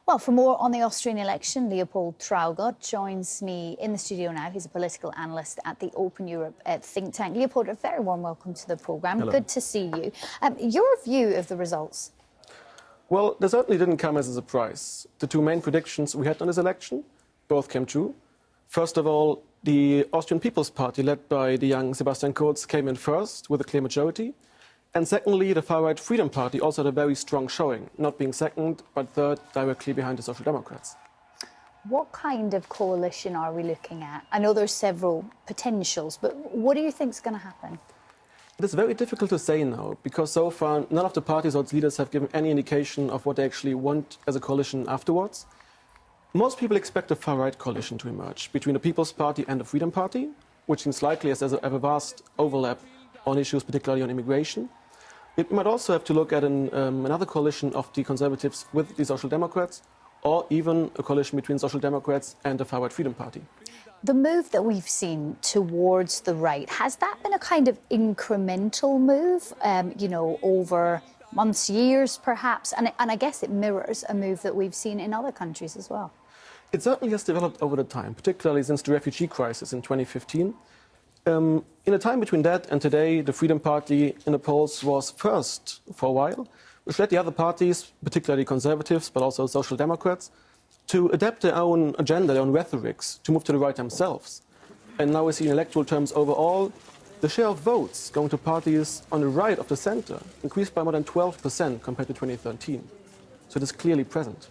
Well, for more on the Austrian election, Leopold Traugott joins me in the studio now. He's a political analyst at the Open Europe think tank. Leopold, a very warm welcome to the programme. Hello. Good to see you. Your view of the results? Well, they certainly didn't come as a surprise. The two main predictions we had on this election both came true. First of all, the Austrian People's Party, led by the young Sebastian Kurz, came in first with a clear majority. And secondly, the far-right Freedom Party also had a very strong showing, not being second, but third, directly behind the Social Democrats. What kind of coalition are we looking at? I know there's several potentials, but what do you think is going to happen? It is very difficult to say now, because so far none of the parties or its leaders have given any indication of what they actually want as a coalition afterwards. Most people expect a far-right coalition to emerge between the People's Party and the Freedom Party, which seems likely as there's a vast overlap on issues, particularly on immigration. It might also have to look at another coalition of the Conservatives with the Social Democrats, or even a coalition between Social Democrats and the far-right Freedom Party. The move that we've seen towards the right, has that been a kind of incremental move, over months, years perhaps? And I guess it mirrors a move that we've seen in other countries as well. It certainly has developed over the time, particularly since the refugee crisis in 2015. In the time between that and today, the Freedom Party in the polls was first for a while, which led the other parties, particularly Conservatives, but also Social Democrats, to adapt their own agenda, their own rhetorics, to move to the right themselves. And now we see in electoral terms overall, the share of votes going to parties on the right of the centre increased by more than 12% compared to 2013. So it is clearly present.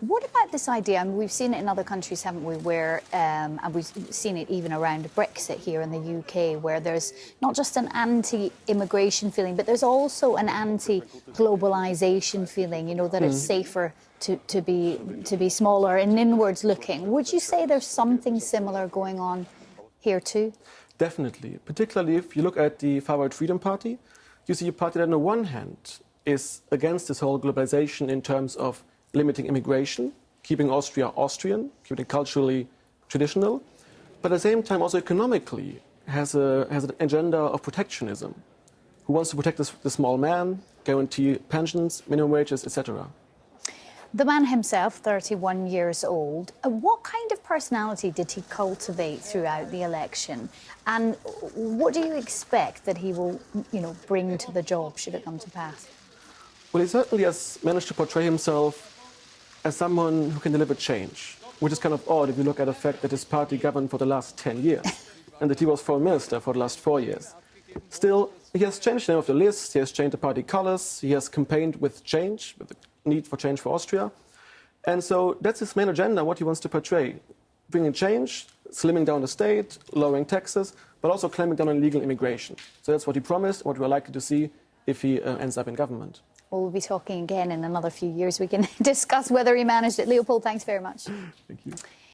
What about this idea, and we've seen it in other countries, haven't we, where, and we've seen it even around Brexit here in the UK, where there's not just an anti-immigration feeling, but there's also an anti-globalisation feeling, that it's safer to be smaller and inwards looking. Would you say there's something similar going on here too? Definitely, particularly if you look at the far-right Freedom Party, you see a party that on the one hand is against this whole globalisation in terms of limiting immigration, keeping Austria Austrian, keeping it culturally traditional, but at the same time also economically has an agenda of protectionism, who wants to protect the small man, guarantee pensions, minimum wages, etc. The man himself, 31 years old, what kind of personality did he cultivate throughout the election? And what do you expect that he will, bring to the job should it come to pass? Well, he certainly has managed to portray himself as someone who can deliver change, which is kind of odd if you look at the fact that his party governed for the last 10 years and that he was foreign minister for the last 4 years. Still, he has changed the name of the list, he has changed the party colours, he has campaigned with change, with the need for change for Austria. And so that's his main agenda, what he wants to portray. Bringing change, slimming down the state, lowering taxes, but also clamping down on illegal immigration. So that's what he promised, what we're likely to see if he ends up in government. Well, we'll be talking again in another few years. We can discuss whether he managed it. Leopold, thanks very much. Thank you.